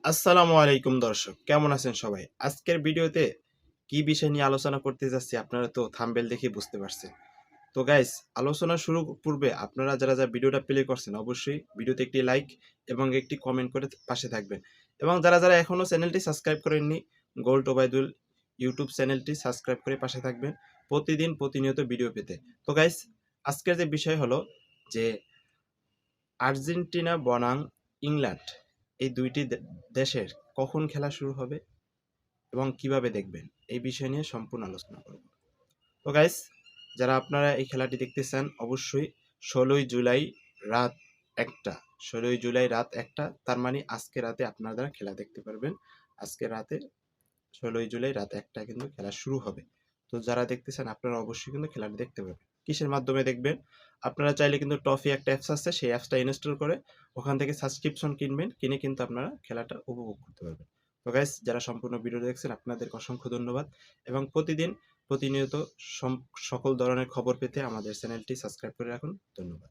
আসসালামু আলাইকুম দর্শক, কেমন আছেন সবাই? আজকের ভিডিওতে কি বিষয় নিয়ে আলোচনা করতে যাচ্ছি আপনারা তো থাম্বনেল দেখে বুঝতে পারছেন। তো গাইস, আলোচনা শুরু পূর্বে আপনারা যারা ভিডিওটা প্লে করছেন অবশ্যই ভিডিওতে একটি লাইক এবং একটি কমেন্ট করে পাশে থাকবেন। এবং যারা এখনো চ্যানেলটি সাবস্ক্রাইব করেননি, গোল্ড ওবায়দুল ইউটিউব চ্যানেলটি সাবস্ক্রাইব করে পাশে থাকবেন প্রতিনিয়ত ভিডিও পেতে। তো গাইস, আজকের যে বিষয় হলো যে আর্জেন্টিনা বনাম ইংল্যান্ড, এই দুইটি দেশের কখন খেলা শুরু হবে এবং কিভাবে দেখবেন, এই বিষয় নিয়ে সম্পূর্ণ আলোচনা করব। তো গাইস, যারা আপনারা এই খেলাটি দেখতে চান অবশ্যই 16ই জুলাই রাত 1টা 16ই জুলাই রাত 1টা, তার মানে আজকে রাতে আপনারা খেলা দেখতে পারবেন। আজকে রাতে 16ই জুলাই রাত 1টা কিন্তু খেলা শুরু হবে। তো যারা দেখতে চান আপনারা অবশ্যই কিন্তু খেলাটি দেখতে পাবেন। কিসের মাধ্যমে দেখবেন? আপনারা চাইলে কিন্তু টফি একটা অ্যাপস আছে, সেই অ্যাপসটা ইনস্টল করে ওখান থেকে সাবস্ক্রিপশন কিনবেন, কিনে কিন্তু আপনারা খেলাটা উপভোগ করতে পারবেন। তো গাইস, যারা সম্পূর্ণ ভিডিও দেখছেন আপনাদেরকে অসংখ্য ধন্যবাদ। এবং প্রতিনিয়ত সকল ধরনের খবর পেতে আমাদের চ্যানেলটি সাবস্ক্রাইব করে রাখুন। ধন্যবাদ।